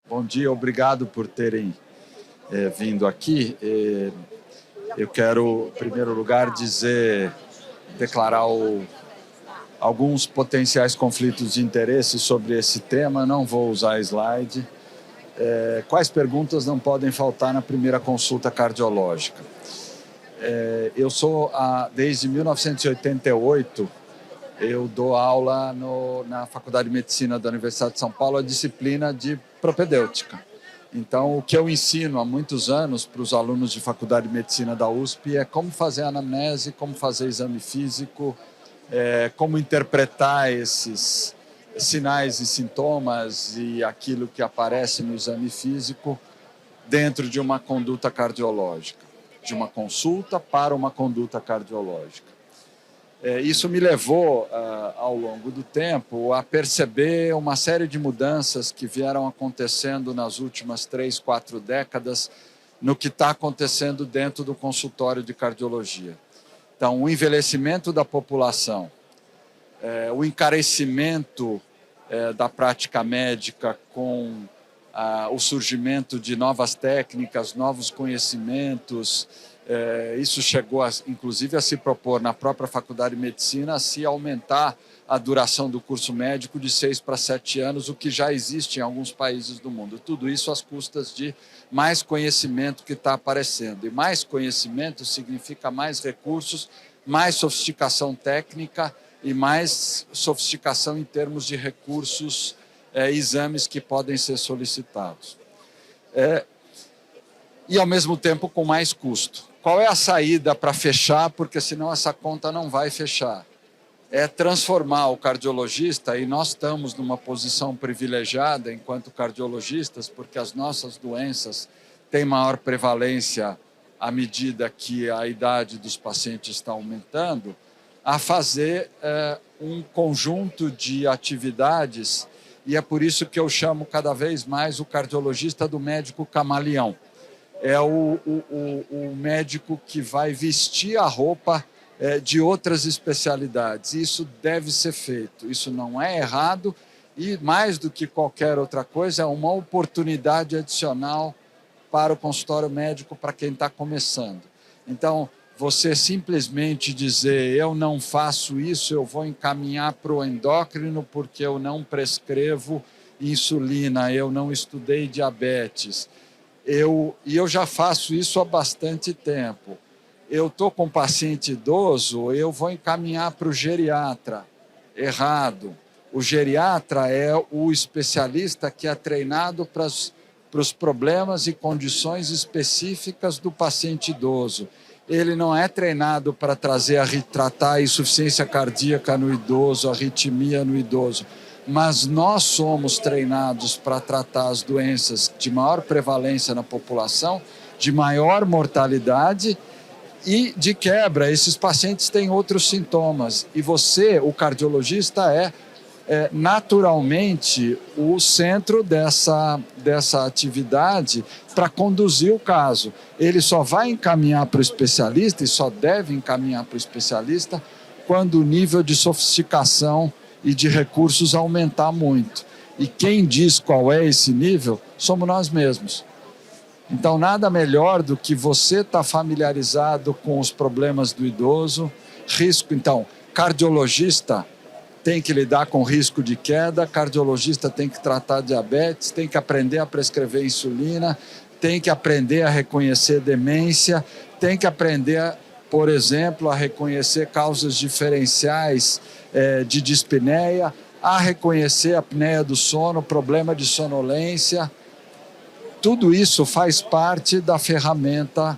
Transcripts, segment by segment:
Bom dia, obrigado por terem vindo aqui. Eu quero, em primeiro lugar, declarar alguns potenciais conflitos de interesse sobre esse tema. Não vou usar slide. Quais perguntas não podem faltar na primeira consulta cardiológica? Eu sou, desde 1988, eu dou aula na Faculdade de Medicina da Universidade de São Paulo, a disciplina de propedêutica. Então, o que eu ensino há muitos anos para os alunos de Faculdade de Medicina da USP é como fazer anamnese, como fazer exame físico, como interpretar esses sinais e sintomas e aquilo que aparece no exame físico dentro de uma conduta cardiológica, de uma consulta para uma conduta cardiológica. Isso me levou, ao longo do tempo, a perceber uma série de mudanças que vieram acontecendo nas últimas 3, 4 décadas no que está acontecendo dentro do consultório de cardiologia. Então, o envelhecimento da população, o encarecimento da prática médica com o surgimento de novas técnicas, novos conhecimentos. Isso chegou, inclusive, a se propor na própria Faculdade de Medicina a se aumentar a duração do curso médico de 6 para 7 anos, o que já existe em alguns países do mundo. Tudo isso às custas de mais conhecimento que está aparecendo. E mais conhecimento significa mais recursos, mais sofisticação técnica e mais sofisticação em termos de recursos, exames que podem ser solicitados. E, ao mesmo tempo, com mais custo. Qual é a saída para fechar? Porque senão essa conta não vai fechar. É transformar o cardiologista, e nós estamos numa posição privilegiada enquanto cardiologistas, porque as nossas doenças têm maior prevalência à medida que a idade dos pacientes está aumentando, a fazer um conjunto de atividades, e é por isso que eu chamo cada vez mais o cardiologista do médico camaleão. É o médico que vai vestir a roupa de outras especialidades. Isso deve ser feito, isso não é errado e, mais do que qualquer outra coisa, é uma oportunidade adicional para o consultório médico para quem está começando. Então, você simplesmente dizer eu não faço isso, eu vou encaminhar para o endócrino porque eu não prescrevo insulina, eu não estudei diabetes. Eu já faço isso há bastante tempo. Eu estou com um paciente idoso, eu vou encaminhar para o geriatra. Errado. O geriatra é o especialista que é treinado para os problemas e condições específicas do paciente idoso. Ele não é treinado para tratar a insuficiência cardíaca no idoso, a arritmia no idoso. Mas nós somos treinados para tratar as doenças de maior prevalência na população, de maior mortalidade e, de quebra, esses pacientes têm outros sintomas. E você, o cardiologista, é naturalmente o centro dessa atividade para conduzir o caso. Ele só vai encaminhar para o especialista e só deve encaminhar para o especialista quando o nível de sofisticação e de recursos aumentar muito. E quem diz qual é esse nível somos nós mesmos. Então, nada melhor do que você estar familiarizado com os problemas do idoso, risco. Então, cardiologista tem que lidar com risco de queda, cardiologista tem que tratar diabetes, tem que aprender a prescrever insulina, tem que aprender a reconhecer demência, tem que aprender, por exemplo, a reconhecer causas diferenciais de dispneia, a reconhecer a apneia do sono, problema de sonolência. Tudo isso faz parte da ferramenta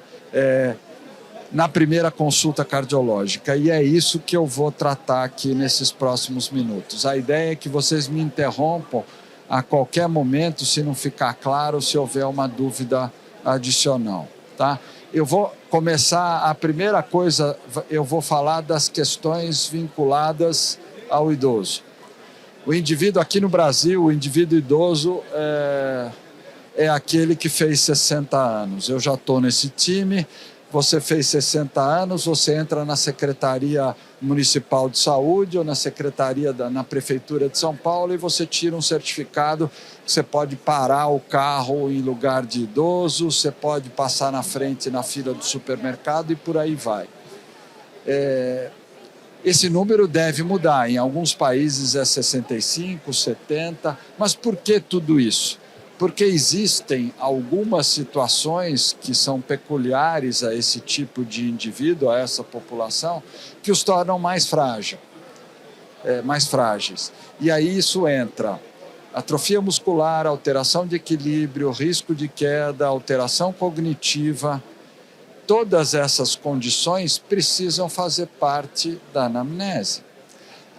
na primeira consulta cardiológica. E é isso que eu vou tratar aqui nesses próximos minutos. A ideia é que vocês me interrompam a qualquer momento, se não ficar claro, se houver uma dúvida adicional. Tá? Eu vou começar, a primeira coisa, eu vou falar das questões vinculadas ao idoso. O indivíduo aqui no Brasil, o indivíduo idoso é aquele que fez 60 anos. Eu já estou nesse time, você fez 60 anos, você entra na Secretaria Municipal de Saúde ou na Prefeitura de São Paulo e você tira um certificado que você pode parar o carro em lugar de idoso, você pode passar na frente na fila do supermercado e por aí vai. Esse número deve mudar. Em alguns países é 65, 70. Mas por que tudo isso? Porque existem algumas situações que são peculiares a esse tipo de indivíduo, a essa população, que os tornam mais frágeis. E aí isso entra atrofia muscular, alteração de equilíbrio, risco de queda, alteração cognitiva. Todas essas condições precisam fazer parte da anamnese.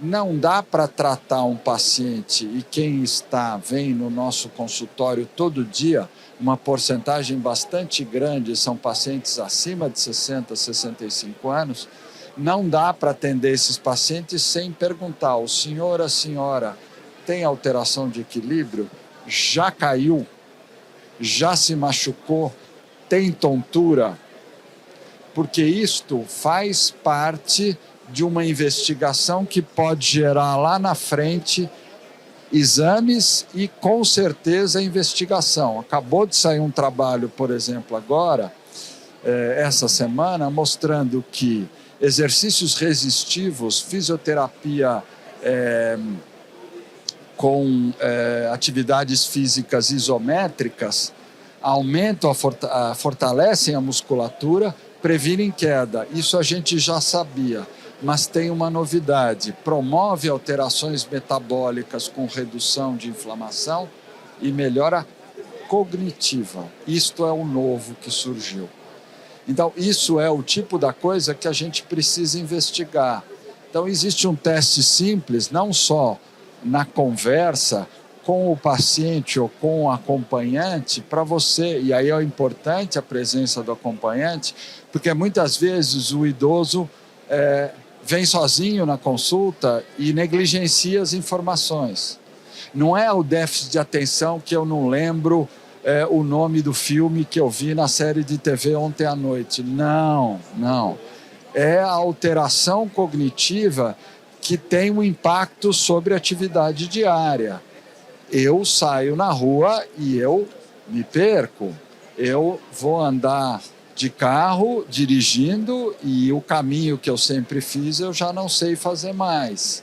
Não dá para tratar um paciente, e quem vem no nosso consultório todo dia, uma porcentagem bastante grande são pacientes acima de 60, 65 anos, não dá para atender esses pacientes sem perguntar: o senhor, a senhora tem alteração de equilíbrio? Já caiu? Já se machucou? Tem tontura? Porque isto faz parte de uma investigação que pode gerar lá na frente exames e, com certeza, investigação. Acabou de sair um trabalho, por exemplo, agora, essa semana, mostrando que exercícios resistivos, fisioterapia com atividades físicas isométricas, fortalecem a musculatura, previnem queda. Isso a gente já sabia. Mas tem uma novidade: promove alterações metabólicas com redução de inflamação e melhora cognitiva. Isto é o novo que surgiu. Então, isso é o tipo da coisa que a gente precisa investigar. Então, existe um teste simples, não só na conversa com o paciente ou com o acompanhante, para você, e aí é importante a presença do acompanhante, porque muitas vezes o idoso vem sozinho na consulta e negligencia as informações. Não é o déficit de atenção que eu não lembro o nome do filme que eu vi na série de TV ontem à noite. Não. É a alteração cognitiva que tem um impacto sobre a atividade diária. Eu saio na rua e eu me perco. Eu vou andar de carro, dirigindo, e o caminho que eu sempre fiz eu já não sei fazer mais.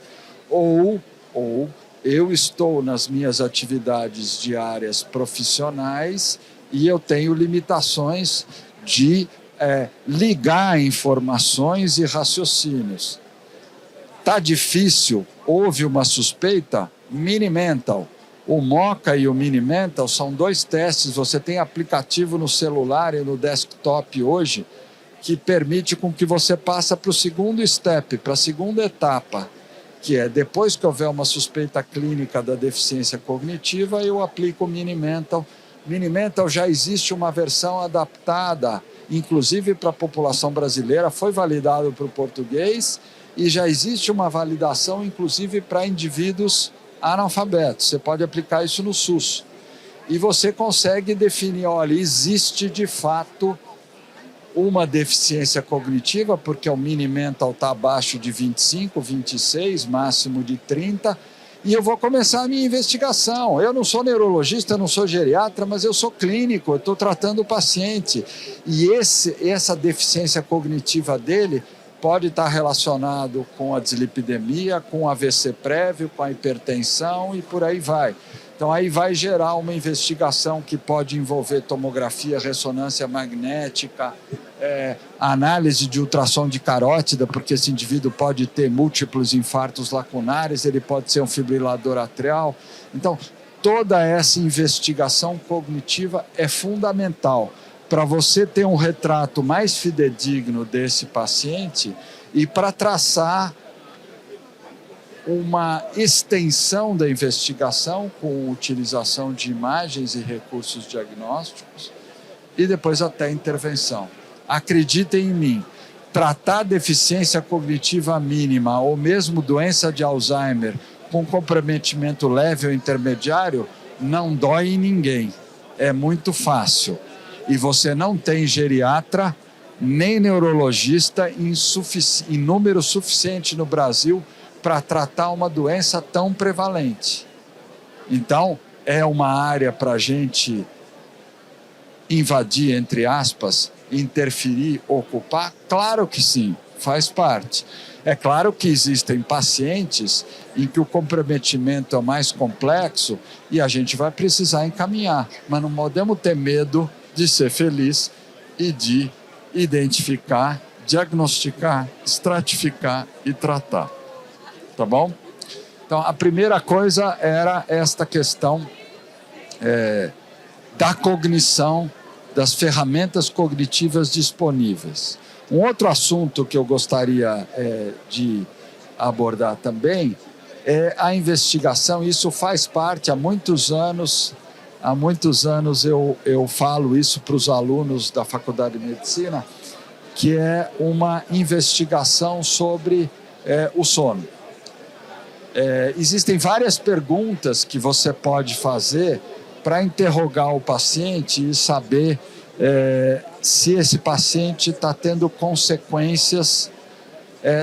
Ou eu estou nas minhas atividades diárias profissionais e eu tenho limitações de ligar informações e raciocínios. Está difícil? Houve uma suspeita? Mini-Mental. O MoCA e o Mini-Mental são 2 testes. Você tem aplicativo no celular e no desktop hoje que permite com que você passe para o segundo step, para a segunda etapa, que é depois que houver uma suspeita clínica da deficiência cognitiva, eu aplico o Mini-Mental. Mini-Mental já existe uma versão adaptada, inclusive para a população brasileira, foi validado para o português e já existe uma validação, inclusive, para indivíduos analfabetos. Você pode aplicar isso no SUS. E você consegue definir, olha, existe de fato uma deficiência cognitiva, porque o Mini-Mental está abaixo de 25, 26, máximo de 30, e eu vou começar a minha investigação. Eu não sou neurologista, eu não sou geriatra, mas eu sou clínico, eu estou tratando o paciente. E essa deficiência cognitiva dele pode estar relacionado com a dislipidemia, com o AVC prévio, com a hipertensão e por aí vai. Então, aí vai gerar uma investigação que pode envolver tomografia, ressonância magnética, análise de ultrassom de carótida, porque esse indivíduo pode ter múltiplos infartos lacunares, ele pode ser um fibrilador atrial. Então, toda essa investigação cognitiva é fundamental para você ter um retrato mais fidedigno desse paciente e para traçar uma extensão da investigação com utilização de imagens e recursos diagnósticos e depois até intervenção. Acreditem em mim, tratar deficiência cognitiva mínima ou mesmo doença de Alzheimer com comprometimento leve ou intermediário não dói em ninguém, é muito fácil. E você não tem geriatra nem neurologista em número suficiente no Brasil para tratar uma doença tão prevalente. Então, é uma área para a gente invadir, entre aspas, interferir, ocupar? Claro que sim, faz parte. É claro que existem pacientes em que o comprometimento é mais complexo e a gente vai precisar encaminhar, mas não podemos ter medo de ser feliz e de identificar, diagnosticar, estratificar e tratar. Tá bom? Então, a primeira coisa era esta questão da cognição, das ferramentas cognitivas disponíveis. Um outro assunto que eu gostaria de abordar também é a investigação. Isso faz parte, há muitos anos eu falo isso para os alunos da Faculdade de Medicina, que é uma investigação sobre o sono. Existem várias perguntas que você pode fazer para interrogar o paciente e saber se esse paciente está tendo consequências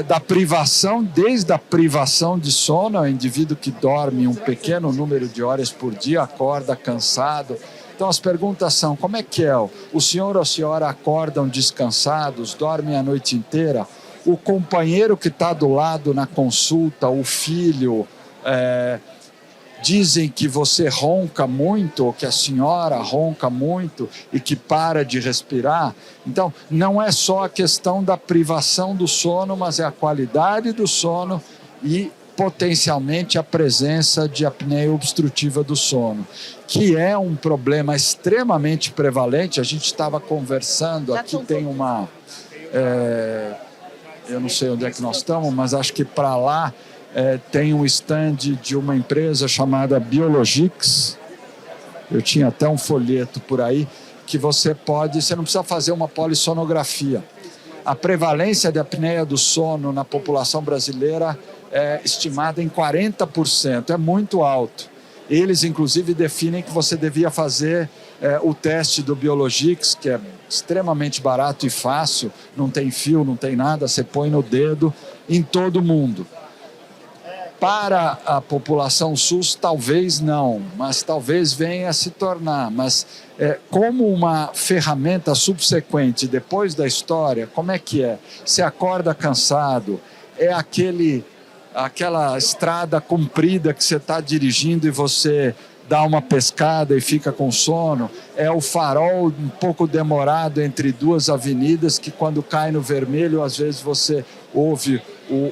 da privação, desde a privação de sono, o indivíduo que dorme um pequeno número de horas por dia, acorda cansado. Então as perguntas são: como é que é? O senhor ou a senhora acordam descansados, dormem a noite inteira? O companheiro que está do lado na consulta, o filho, dizem que você ronca muito, ou que a senhora ronca muito e que para de respirar. Então, não é só a questão da privação do sono, mas é a qualidade do sono e, potencialmente, a presença de apneia obstrutiva do sono, que é um problema extremamente prevalente. A gente estava conversando, aqui tem uma... eu não sei onde é que nós estamos, mas acho que para lá tem um stand de uma empresa chamada Biologix. Eu tinha até um folheto por aí que você não precisa fazer uma polissonografia. A prevalência de apneia do sono na população brasileira é estimada em 40%, é muito alto. Eles, inclusive, definem que você devia fazer o teste do Biologix, que é extremamente barato e fácil, não tem fio, não tem nada, você põe no dedo, em todo mundo. Para a população SUS, talvez não, mas talvez venha a se tornar. Mas como uma ferramenta subsequente, depois da história, como é que é? Você acorda cansado, é aquela estrada comprida que você está dirigindo e você dá uma pescada e fica com sono, é o farol um pouco demorado entre duas avenidas que quando cai no vermelho, às vezes você ouve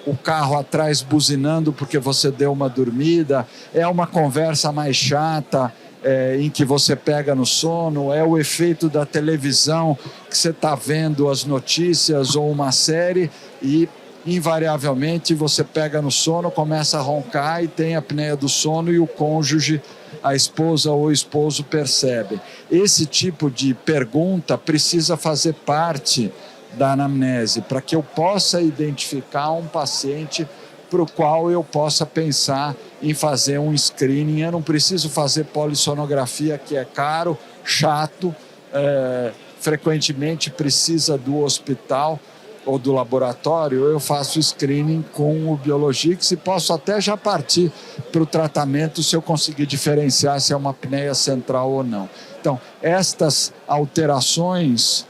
o carro atrás buzinando porque você deu uma dormida, é uma conversa mais chata em que você pega no sono, é o efeito da televisão que você está vendo as notícias ou uma série e invariavelmente você pega no sono, começa a roncar e tem a apneia do sono e o cônjuge, a esposa ou o esposo percebe. Esse tipo de pergunta precisa fazer parte da anamnese para que eu possa identificar um paciente para o qual eu possa pensar em fazer um screening. Eu não preciso fazer polissonografia, que é caro, chato, frequentemente precisa do hospital ou do laboratório. Eu faço screening com o Biologix e posso até já partir para o tratamento se eu conseguir diferenciar se é uma apneia central ou não. Então, estas alterações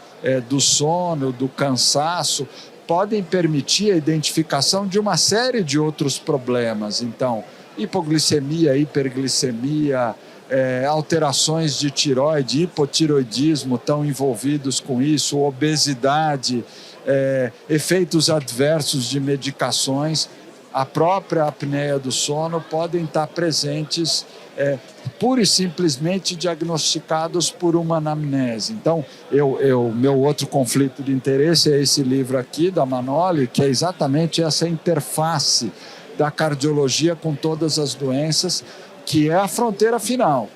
do sono, do cansaço, podem permitir a identificação de uma série de outros problemas. Então, hipoglicemia, hiperglicemia, alterações de tireoide, hipotiroidismo estão envolvidos com isso, obesidade, efeitos adversos de medicações, a própria apneia do sono podem estar presentes pura e simplesmente diagnosticados por uma anamnese. Então, meu outro conflito de interesse é esse livro aqui, da Manoli, que é exatamente essa interface da cardiologia com todas as doenças, que é a fronteira final.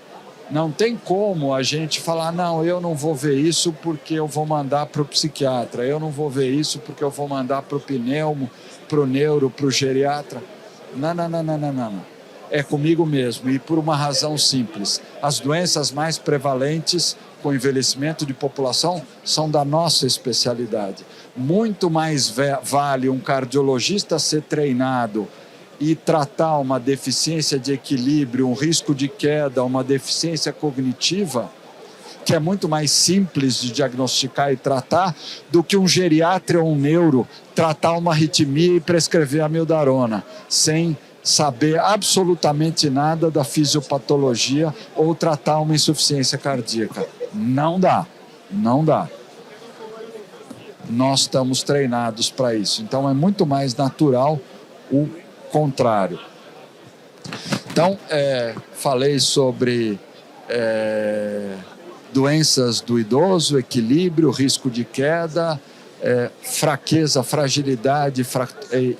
Não tem como a gente falar, não, eu não vou ver isso porque eu vou mandar para o psiquiatra, eu não vou ver isso porque eu vou mandar para o pneumo, para o neuro, para o geriatra. Não. É comigo mesmo, e por uma razão simples. As doenças mais prevalentes com o envelhecimento de população são da nossa especialidade. Muito mais vale um cardiologista ser treinado e tratar uma deficiência de equilíbrio, um risco de queda, uma deficiência cognitiva, que é muito mais simples de diagnosticar e tratar, do que um geriatra ou um neuro tratar uma arritmia e prescrever amiodarona, sem saber absolutamente nada da fisiopatologia ou tratar uma insuficiência cardíaca. Não dá, não dá. Nós estamos treinados para isso. Então, é muito mais natural o contrário. Então, falei sobre doenças do idoso, equilíbrio, risco de queda, fraqueza, fragilidade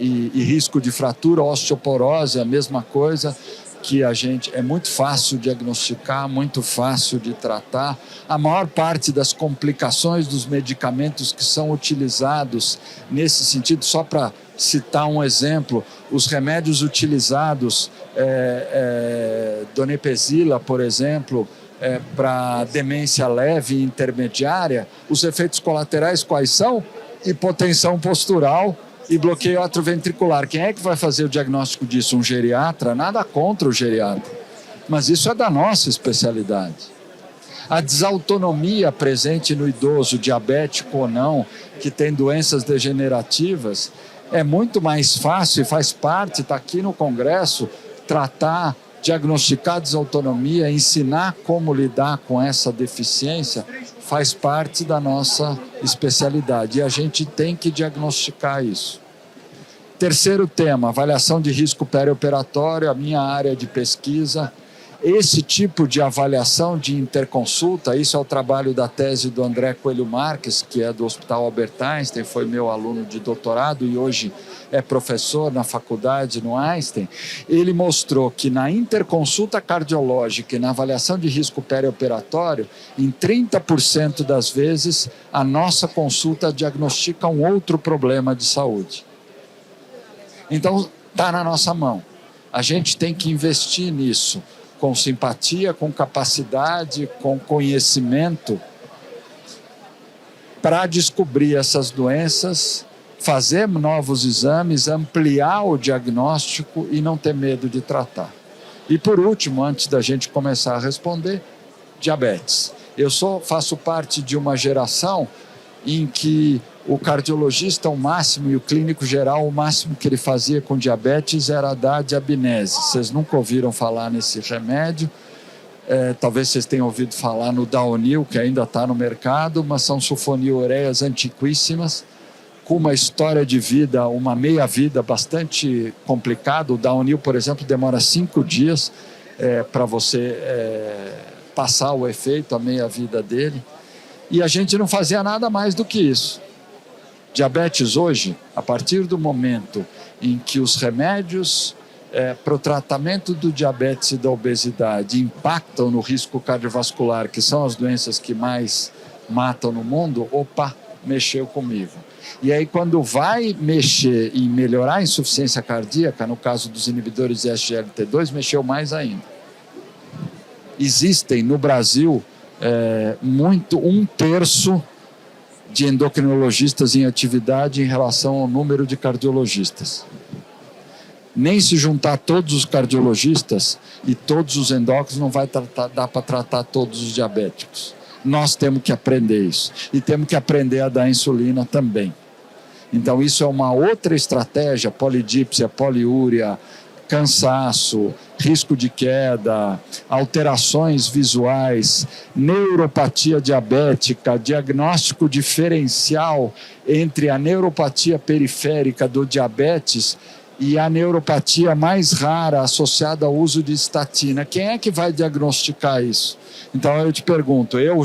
e risco de fratura, osteoporose, a mesma coisa, que é muito fácil diagnosticar, muito fácil de tratar. A maior parte das complicações dos medicamentos que são utilizados nesse sentido, só para citar um exemplo, os remédios utilizados, donepezila, por exemplo, para demência leve e intermediária, os efeitos colaterais quais são? Hipotensão postural e bloqueio atrioventricular. Quem é que vai fazer o diagnóstico disso? Um geriatra? Nada contra o geriatra, mas isso é da nossa especialidade. A desautonomia presente no idoso, diabético ou não, que tem doenças degenerativas, é muito mais fácil e faz parte, está aqui no Congresso, tratar, diagnosticar desautonomia, ensinar como lidar com essa deficiência, faz parte da nossa especialidade e a gente tem que diagnosticar isso. Terceiro tema, avaliação de risco perioperatório, a minha área de pesquisa. Esse tipo de avaliação de interconsulta, isso é o trabalho da tese do André Coelho Marques, que é do Hospital Albert Einstein, foi meu aluno de doutorado e hoje é professor na faculdade no Einstein. Ele mostrou que na interconsulta cardiológica e na avaliação de risco perioperatório, em 30% das vezes, a nossa consulta diagnostica um outro problema de saúde. Então, está na nossa mão. A gente tem que investir nisso, com simpatia, com capacidade, com conhecimento, para descobrir essas doenças, fazer novos exames, ampliar o diagnóstico e não ter medo de tratar. E por último, antes da gente começar a responder, diabetes. Eu faço parte de uma geração em que o cardiologista, o máximo, e o clínico geral, o máximo que ele fazia com diabetes era dar diabinese. Vocês nunca ouviram falar nesse remédio, talvez vocês tenham ouvido falar no Daonil, que ainda está no mercado, mas são sulfonilureias antiquíssimas, com uma história de vida, uma meia-vida bastante complicada. O Daonil, por exemplo, demora 5 dias para você passar o efeito, a meia-vida dele. E a gente não fazia nada mais do que isso. Diabetes hoje, a partir do momento em que os remédios para o tratamento do diabetes e da obesidade impactam no risco cardiovascular, que são as doenças que mais matam no mundo, mexeu comigo. E aí, quando vai mexer em melhorar a insuficiência cardíaca, no caso dos inibidores de SGLT2, mexeu mais ainda. Existem no Brasil 1/3 de endocrinologistas em atividade em relação ao número de cardiologistas. Nem se juntar todos os cardiologistas e todos os endócrinos não vai dar para tratar todos os diabéticos. Nós temos que aprender isso. E temos que aprender a dar insulina também. Então, isso é uma outra estratégia, polidípsia, poliúria, cansaço, risco de queda, alterações visuais, neuropatia diabética, diagnóstico diferencial entre a neuropatia periférica do diabetes e a neuropatia mais rara associada ao uso de estatina. Quem é que vai diagnosticar isso? Então eu te pergunto, eu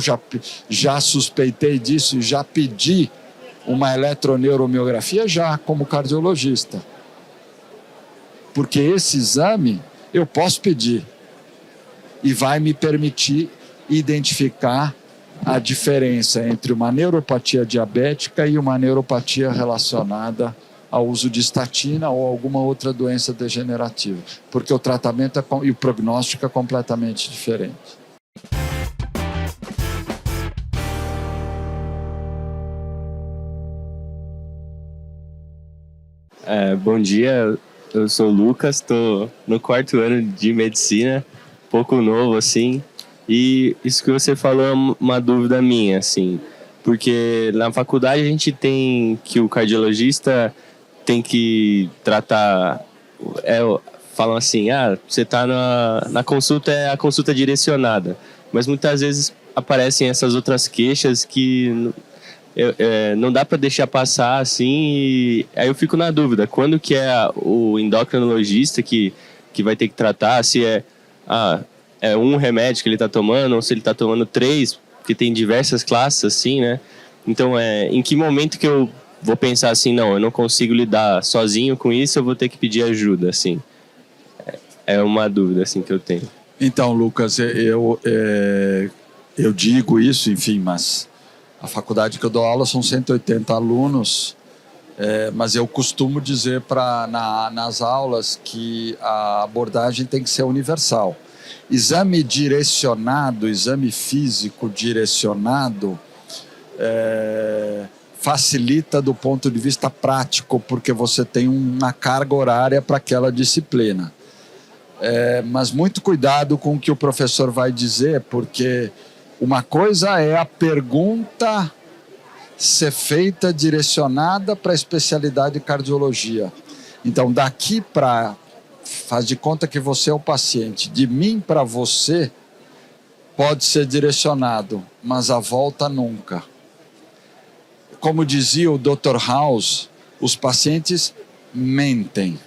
já suspeitei disso e já pedi uma eletroneuromiografia como cardiologista. Porque esse exame eu posso pedir e vai me permitir identificar a diferença entre uma neuropatia diabética e uma neuropatia relacionada ao uso de estatina ou alguma outra doença degenerativa, porque o tratamento e o prognóstico é completamente diferente. Bom dia, eu sou o Lucas, estou no 4º ano de medicina, pouco novo, assim, e isso que você falou é uma dúvida minha, assim, porque na faculdade a gente tem que o cardiologista tem que tratar, falam assim, você está na consulta, é a consulta direcionada, mas muitas vezes aparecem essas outras queixas que não dá para deixar passar assim, e aí eu fico na dúvida, quando que é o endocrinologista que vai ter que tratar, se é um remédio que ele está tomando, ou se ele está tomando 3, porque tem diversas classes assim, né? Então, em que momento que eu vou pensar assim, não, eu não consigo lidar sozinho com isso, eu vou ter que pedir ajuda, assim? É uma dúvida assim que eu tenho. Então, Lucas, eu digo isso, enfim, mas a faculdade que eu dou aula são 180 alunos, mas eu costumo dizer nas aulas que a abordagem tem que ser universal. Exame direcionado, exame físico direcionado, facilita do ponto de vista prático, porque você tem uma carga horária para aquela disciplina. Mas muito cuidado com o que o professor vai dizer, porque uma coisa é a pergunta ser feita direcionada para a especialidade de cardiologia. Então, daqui para... Faz de conta que você é o paciente. De mim para você, pode ser direcionado, mas a volta nunca. Como dizia o Dr. House, os pacientes mentem,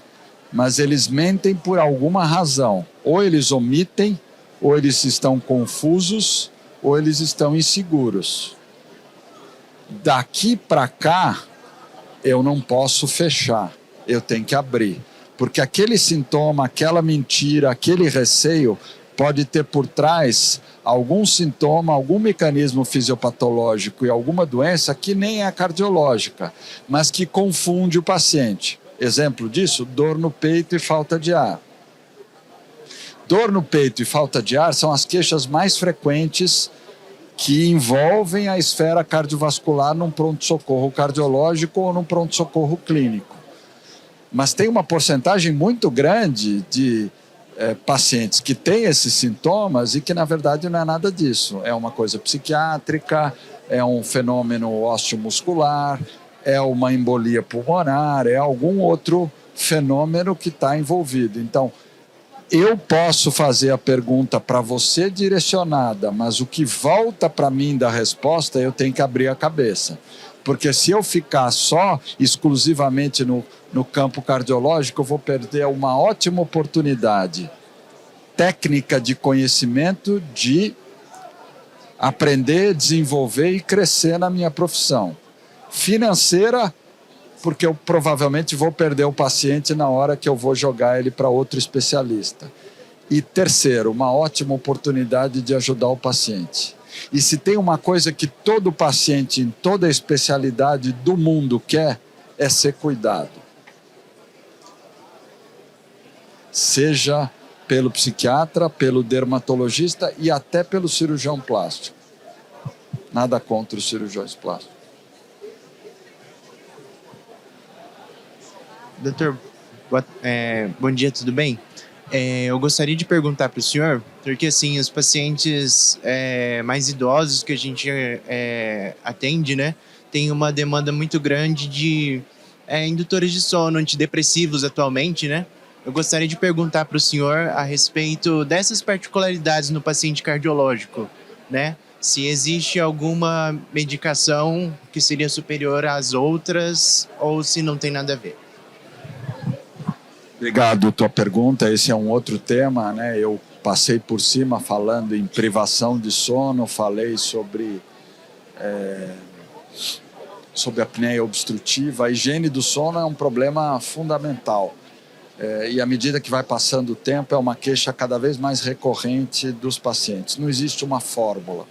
mas eles mentem por alguma razão. Ou eles omitem, ou eles estão confusos, ou eles estão inseguros. Daqui para cá, eu não posso fechar, eu tenho que abrir. Porque aquele sintoma, aquela mentira, aquele receio, pode ter por trás algum sintoma, algum mecanismo fisiopatológico e alguma doença que nem é cardiológica, mas que confunde o paciente. Exemplo disso, dor no peito e falta de ar. Dor no peito e falta de ar são as queixas mais frequentes que envolvem a esfera cardiovascular num pronto-socorro cardiológico ou num pronto-socorro clínico. Mas tem uma porcentagem muito grande de pacientes que têm esses sintomas e que, na verdade, não é nada disso. É uma coisa psiquiátrica, é um fenômeno osteomuscular, é uma embolia pulmonar, é algum outro fenômeno que está envolvido. Então, eu posso fazer a pergunta para você direcionada, mas o que volta para mim da resposta, eu tenho que abrir a cabeça. Porque se eu ficar só, exclusivamente no campo cardiológico, eu vou perder uma ótima oportunidade técnica de conhecimento de aprender, desenvolver e crescer na minha profissão. Financeira, porque eu provavelmente vou perder o paciente na hora que eu vou jogar ele para outro especialista. E terceiro, uma ótima oportunidade de ajudar o paciente. E se tem uma coisa que todo paciente em toda especialidade do mundo quer, é ser cuidado. Seja pelo psiquiatra, pelo dermatologista e até pelo cirurgião plástico. Nada contra os cirurgiões plásticos. Doutor, bom dia, tudo bem? Eu gostaria de perguntar para o senhor, porque assim, os pacientes mais idosos que a gente atende, né, tem uma demanda muito grande de indutores de sono, antidepressivos atualmente, né? Eu gostaria de perguntar para o senhor a respeito dessas particularidades no paciente cardiológico, né? Se existe alguma medicação que seria superior às outras ou se não tem nada a ver. Obrigado, tua pergunta. Esse é um outro tema, né? Eu passei por cima falando em privação de sono, falei sobre a apneia obstrutiva. A higiene do sono é um problema fundamental. E à medida que vai passando o tempo, é uma queixa cada vez mais recorrente dos pacientes. Não existe uma fórmula.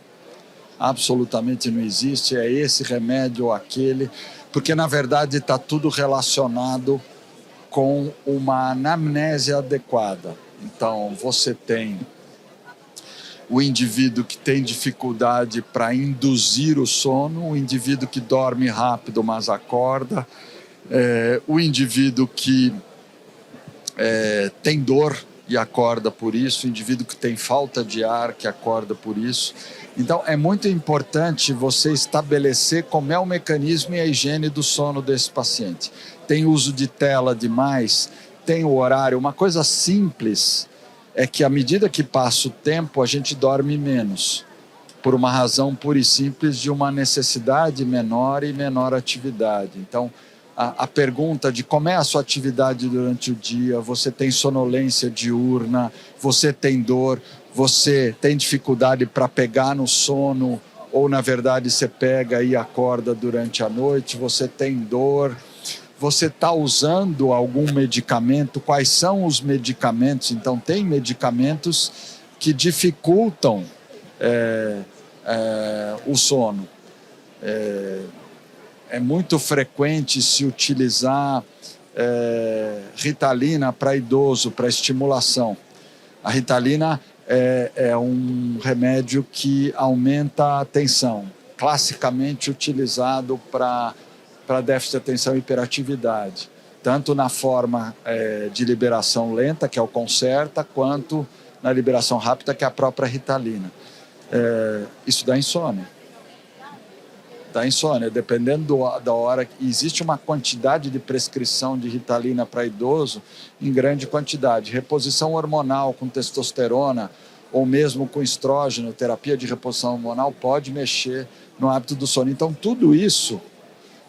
Absolutamente não existe. É esse remédio ou aquele. Porque, na verdade, está tudo relacionado com uma anamnese adequada. Então, você tem o indivíduo que tem dificuldade para induzir o sono, o indivíduo que dorme rápido, mas acorda, O indivíduo que tem dor e acorda por isso, o indivíduo que tem falta de ar que acorda por isso. Então, é muito importante você estabelecer como é o mecanismo e a higiene do sono desse paciente. Tem uso de tela demais, tem o horário. Uma coisa simples é que, à medida que passa o tempo, a gente dorme menos, por uma razão pura e simples de uma necessidade menor e menor atividade. Então, a pergunta de como é a sua atividade durante o dia, você tem sonolência diurna, você tem dor, você tem dificuldade para pegar no sono, ou na verdade você pega e acorda durante a noite, você tem dor, você está usando algum medicamento, quais são os medicamentos? Então, tem medicamentos que dificultam o sono. É muito frequente se utilizar Ritalina para idoso, para estimulação. A Ritalina é um remédio que aumenta a tensão, classicamente utilizado para déficit de atenção e hiperatividade, tanto na forma de liberação lenta, que é o Concerta, quanto na liberação rápida, que é a própria Ritalina. Isso dá insônia. Da insônia, dependendo da hora. Existe uma quantidade de prescrição de Ritalina para idoso em grande quantidade. Reposição hormonal com testosterona ou mesmo com estrógeno, terapia de reposição hormonal, pode mexer no hábito do sono. Então, tudo isso...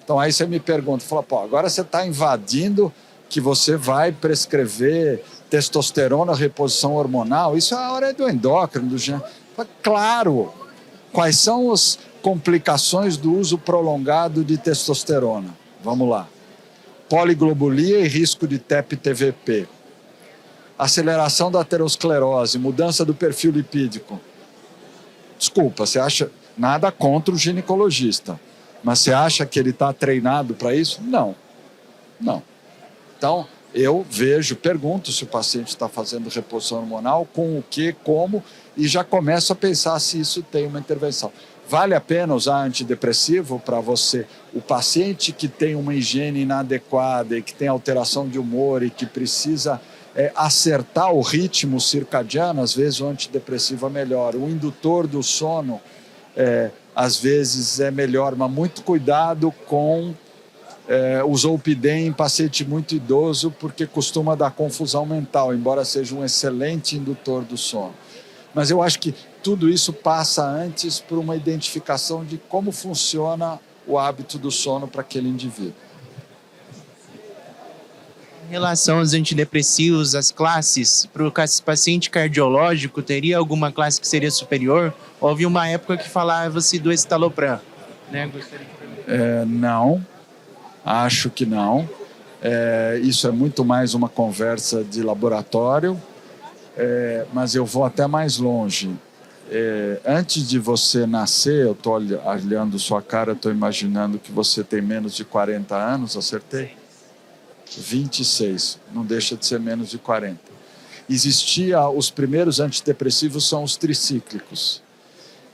Então, aí você me pergunta, fala, agora você está invadindo que você vai prescrever testosterona, reposição hormonal, isso é a hora do endócrino, do gênero. Claro, quais são as complicações do uso prolongado de testosterona? Vamos lá. Poliglobulia e risco de TEP-TVP. Aceleração da aterosclerose, mudança do perfil lipídico. Desculpa, você acha nada contra o ginecologista, mas você acha que ele está treinado para isso? Não. Não. Então, eu pergunto se o paciente está fazendo reposição hormonal, com o que, como, e já começo a pensar se isso tem uma intervenção. Vale a pena usar antidepressivo para você? O paciente que tem uma higiene inadequada e que tem alteração de humor e que precisa acertar o ritmo circadiano, às vezes o antidepressivo é melhor. O indutor do sono, às vezes é melhor, mas muito cuidado com o zolpidem em paciente muito idoso, porque costuma dar confusão mental, embora seja um excelente indutor do sono. Mas eu acho que tudo isso passa antes por uma identificação de como funciona o hábito do sono para aquele indivíduo. Em relação aos antidepressivos, as classes, para o paciente cardiológico, teria alguma classe que seria superior? Houve uma época que falava-se do escitalopram, né? Não, acho que não. Isso é muito mais uma conversa de laboratório, mas eu vou até mais longe. Antes de você nascer, eu estou olhando sua cara, estou imaginando que você tem menos de 40 anos, acertei? 26, não deixa de ser menos de 40. Os primeiros antidepressivos são os tricíclicos.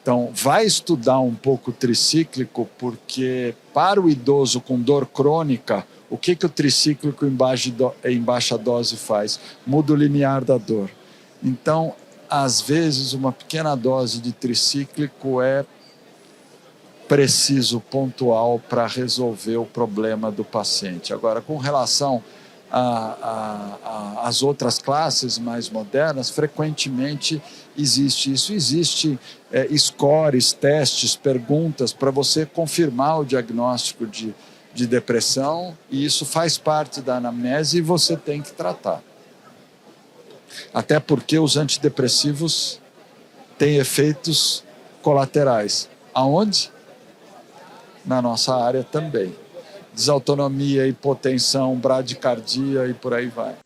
Então, vai estudar um pouco o tricíclico, porque para o idoso com dor crônica, o que o tricíclico em baixa dose faz? Muda o limiar da dor. Então, às vezes, uma pequena dose de tricíclico é preciso, pontual, para resolver o problema do paciente. Agora, com relação às outras classes mais modernas, frequentemente existe isso. Existe scores, testes, perguntas para você confirmar o diagnóstico de depressão, e isso faz parte da anamnese e você tem que tratar. Até porque os antidepressivos têm efeitos colaterais. Aonde? Na nossa área também. Desautonomia, hipotensão, bradicardia e por aí vai.